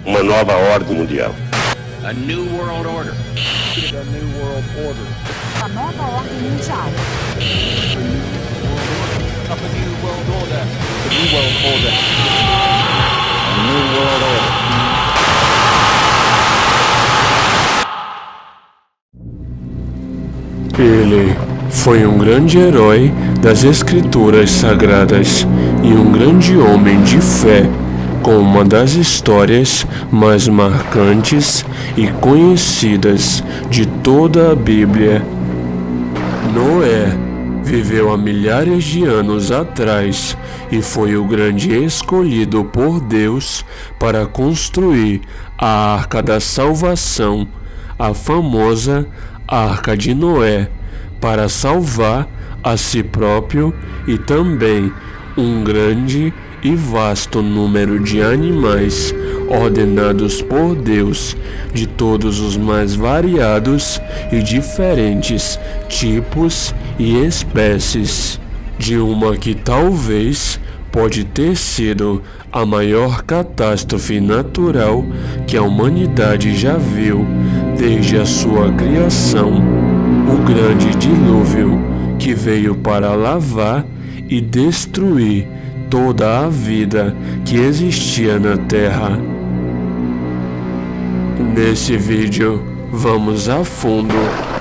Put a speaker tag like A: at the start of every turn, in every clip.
A: uma nova ordem mundial.
B: A new world order.
C: A new world order.
D: A nova ordem mundial.
C: Of a new world order. The new world order.
B: A new world order.
E: Ele foi um grande herói das Escrituras Sagradas e um grande homem de fé, com uma das histórias mais marcantes e conhecidas de toda a Bíblia. Noé viveu há milhares de anos atrás e foi o grande escolhido por Deus para construir a Arca da Salvação, a famosa Arca de Noé, para salvar a si próprio e também um grande e vasto número de animais ordenados por Deus, de todos os mais variados e diferentes tipos e espécies, de uma que talvez pode ter sido a maior catástrofe natural que a humanidade já viu desde a sua criação, o grande dilúvio, que veio para lavar e destruir toda a vida que existia na Terra. Nesse vídeo, vamos a fundo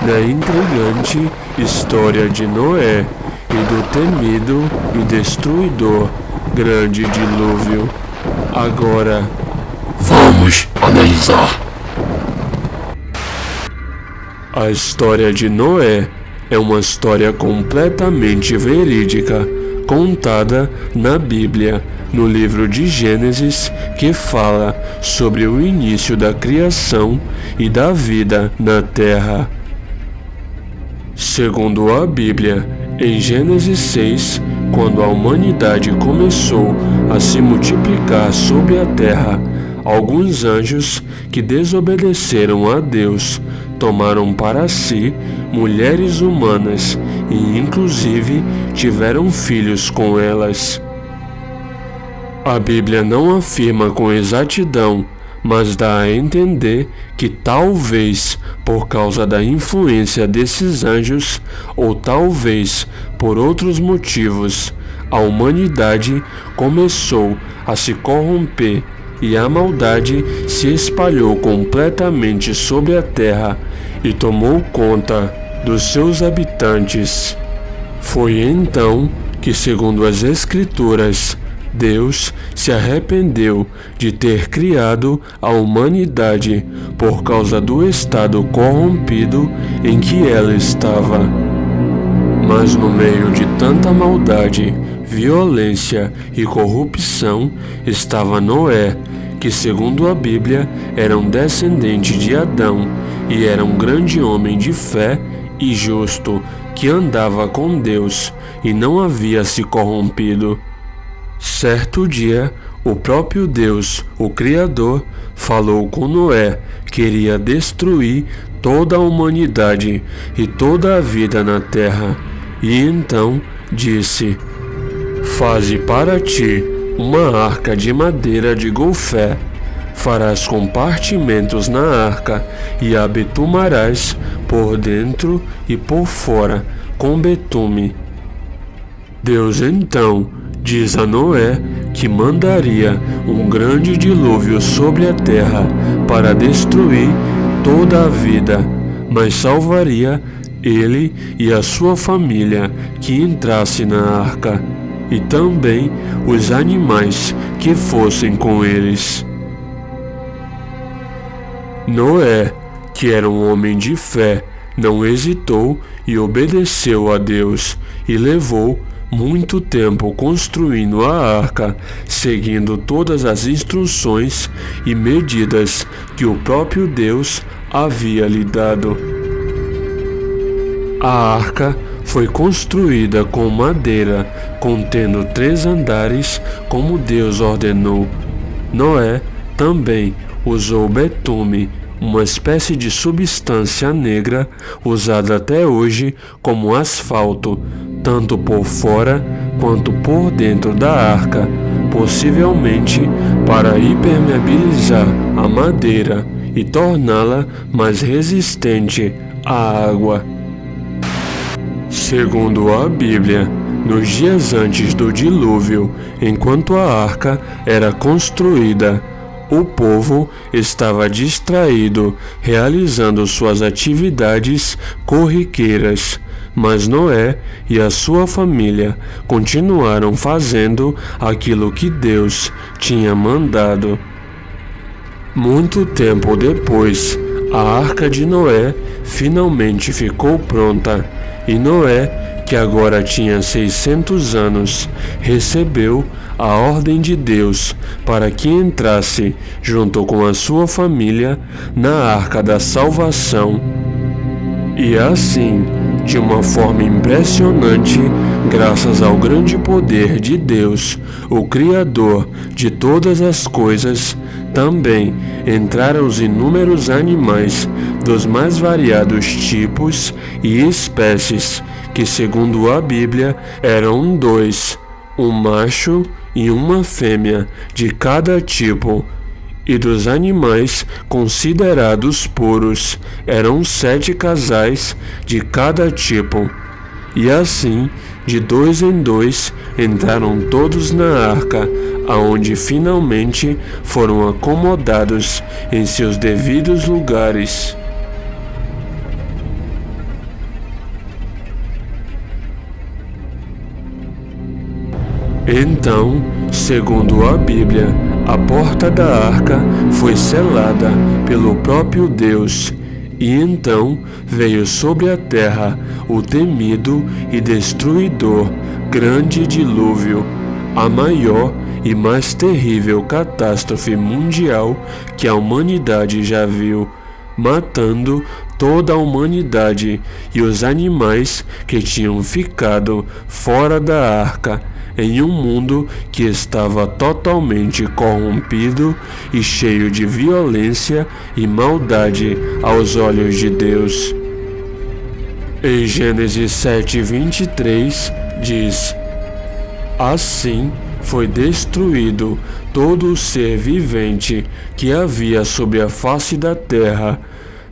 E: na intrigante história de Noé e do temido e destruidor grande dilúvio. Agora, vamos analisar. A história de Noé é uma história completamente verídica, contada na Bíblia, no livro de Gênesis, que fala sobre o início da criação e da vida na terra. Segundo a Bíblia, em Gênesis 6, quando a humanidade começou a se multiplicar sobre a terra, alguns anjos que desobedeceram a Deus tomaram para si mulheres humanas e inclusive tiveram filhos com elas. A Bíblia não afirma com exatidão, mas dá a entender que talvez por causa da influência desses anjos, ou talvez por outros motivos, a humanidade começou a se corromper e a maldade se espalhou completamente sobre a terra e tomou conta dos seus habitantes. Foi então que, segundo as Escrituras, Deus se arrependeu de ter criado a humanidade por causa do estado corrompido em que ela estava. Mas no meio de tanta maldade, violência e corrupção estava Noé, que segundo a Bíblia era um descendente de Adão e era um grande homem de fé e justo que andava com Deus e não havia se corrompido. Certo dia, o próprio Deus, o Criador, falou com Noé que iria destruir toda a humanidade e toda a vida na terra, e então disse: Faze para ti uma arca de madeira de golfé, farás compartimentos na arca e a betumarás por dentro e por fora com betume. Deus então diz a Noé que mandaria um grande dilúvio sobre a terra para destruir toda a vida, mas salvaria ele e a sua família que entrasse na arca, e também os animais que fossem com eles. Noé, que era um homem de fé, não hesitou e obedeceu a Deus, e levou muito tempo construindo a arca, seguindo todas as instruções e medidas que o próprio Deus havia lhe dado. A arca foi construída com madeira, contendo 3 andares, como Deus ordenou. Noé também usou betume, uma espécie de substância negra usada até hoje como asfalto, tanto por fora quanto por dentro da arca, possivelmente para impermeabilizar a madeira e torná-la mais resistente à água. Segundo a Bíblia, nos dias antes do dilúvio, enquanto a arca era construída, o povo estava distraído realizando suas atividades corriqueiras, mas Noé e a sua família continuaram fazendo aquilo que Deus tinha mandado. Muito tempo depois, a arca de Noé finalmente ficou pronta, e Noé, que agora tinha 600 anos, recebeu a ordem de Deus para que entrasse, junto com a sua família, na arca da salvação. E assim, de uma forma impressionante, graças ao grande poder de Deus, o Criador de todas as coisas, também entraram os inúmeros animais dos mais variados tipos e espécies, que segundo a Bíblia eram 2, um macho e uma fêmea de cada tipo. E dos animais considerados puros eram 7 casais de cada tipo. E assim, de 2 em 2, entraram todos na arca, aonde finalmente foram acomodados em seus devidos lugares. Então, segundo a Bíblia, a porta da arca foi selada pelo próprio Deus, e então veio sobre a terra o temido e destruidor grande dilúvio, a maior e mais terrível catástrofe mundial que a humanidade já viu, matando toda a humanidade e os animais que tinham ficado fora da arca, em um mundo que estava totalmente corrompido e cheio de violência e maldade aos olhos de Deus. Em Gênesis 7:23 diz: Assim foi destruído todo o ser vivente que havia sobre a face da terra,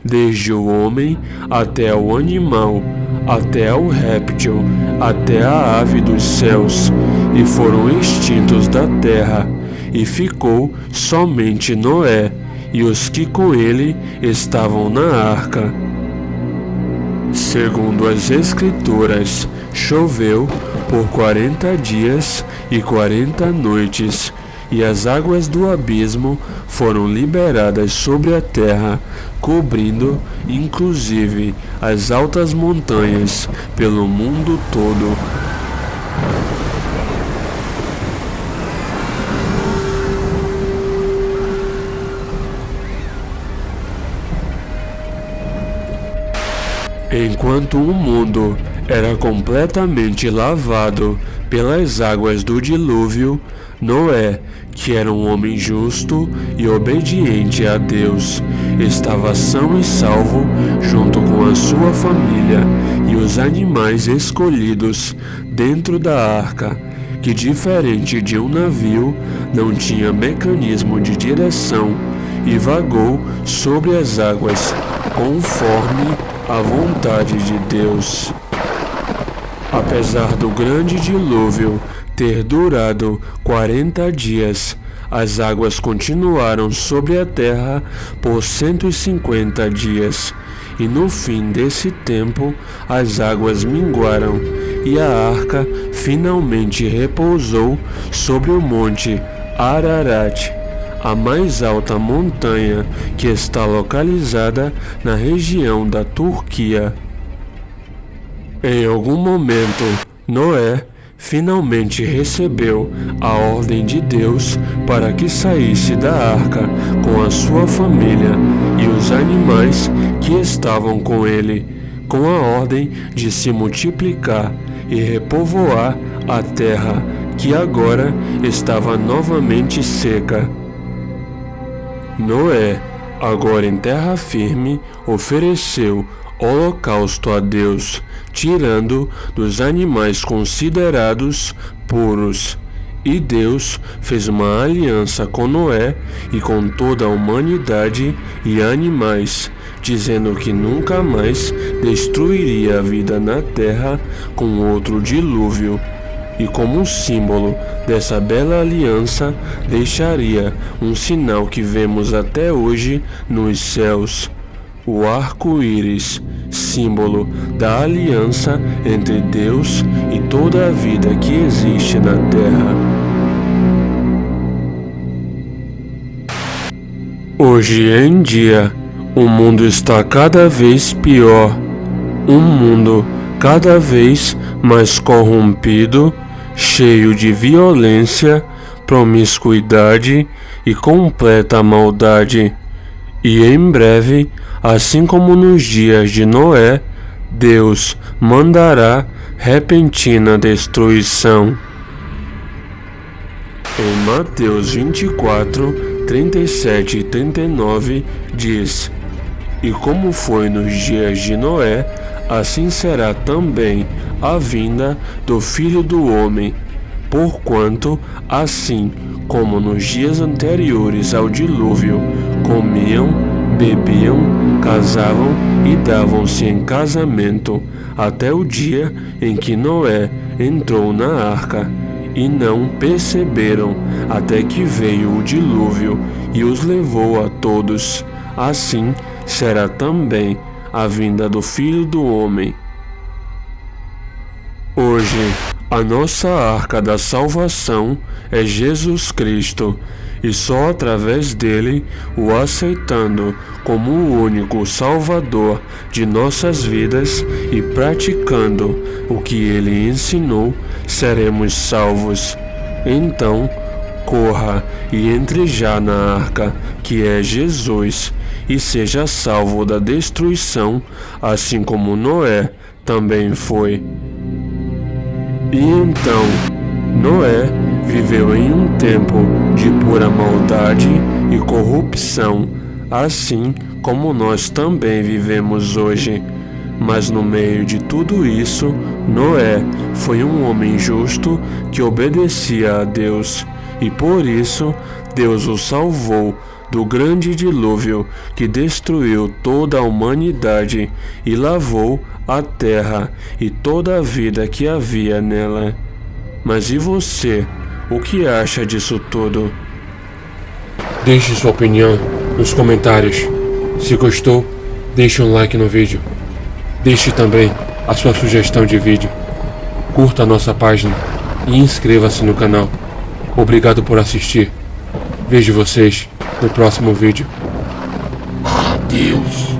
E: desde o homem até o animal, até o réptil, até a ave dos céus, e foram extintos da terra, e ficou somente Noé e os que com ele estavam na arca. Segundo as Escrituras, choveu por 40 dias e 40 noites, e as águas do abismo foram liberadas sobre a terra, cobrindo inclusive as altas montanhas pelo mundo todo. Enquanto o mundo era completamente lavado pelas águas do dilúvio, Noé, que era um homem justo e obediente a Deus, estava são e salvo junto com a sua família e os animais escolhidos dentro da arca, que, diferente de um navio, não tinha mecanismo de direção e vagou sobre as águas conforme a vontade de Deus. Apesar do grande dilúvio ter durado 40 dias, as águas continuaram sobre a terra por 150 dias, e no fim desse tempo as águas minguaram, e a arca finalmente repousou sobre o monte Ararat, a mais alta montanha que está localizada na região da Turquia. Em algum momento, Noé finalmente recebeu a ordem de Deus para que saísse da arca com a sua família e os animais que estavam com ele, com a ordem de se multiplicar e repovoar a terra que agora estava novamente seca. Noé, agora em terra firme, ofereceu holocausto a Deus, tirando dos animais considerados puros, E Deus fez uma aliança com Noé e com toda a humanidade e animais, dizendo que nunca mais destruiria a vida na terra com outro dilúvio. E como um símbolo dessa bela aliança, deixaria um sinal que vemos até hoje nos céus: o arco-íris, símbolo da aliança entre Deus e toda a vida que existe na terra. Hoje em dia, o mundo está cada vez pior. Um mundo cada vez mais corrompido, cheio de violência, promiscuidade e completa maldade. E em breve, assim como nos dias de Noé, Deus mandará repentina destruição. Em Mateus 24, 37 e 39 diz: E como foi nos dias de Noé, assim será também a vinda do Filho do Homem. Porquanto, assim como nos dias anteriores ao dilúvio, comiam, bebiam, casavam e davam-se em casamento, até o dia em que Noé entrou na arca, e não perceberam até que veio o dilúvio e os levou a todos. Assim será também a vinda do Filho do Homem. Hoje, a nossa arca da salvação é Jesus Cristo, e só através dele, o aceitando como o único Salvador de nossas vidas e praticando o que ele ensinou, seremos salvos. Então, corra e entre já na arca, que é Jesus, e seja salvo da destruição, assim como Noé também foi. E então, Noé viveu em um tempo de pura maldade e corrupção, assim como nós também vivemos hoje. Mas no meio de tudo isso, Noé foi um homem justo que obedecia a Deus, e por isso Deus o salvou do grande dilúvio que destruiu toda a humanidade e lavou a terra e toda a vida que havia nela. Mas e você? O que acha disso tudo? Deixe sua opinião nos comentários. Se gostou, deixe um like no vídeo. Deixe também a sua sugestão de vídeo. Curta a nossa página e inscreva-se no canal. Obrigado por assistir. Vejo vocês no próximo vídeo. Adeus.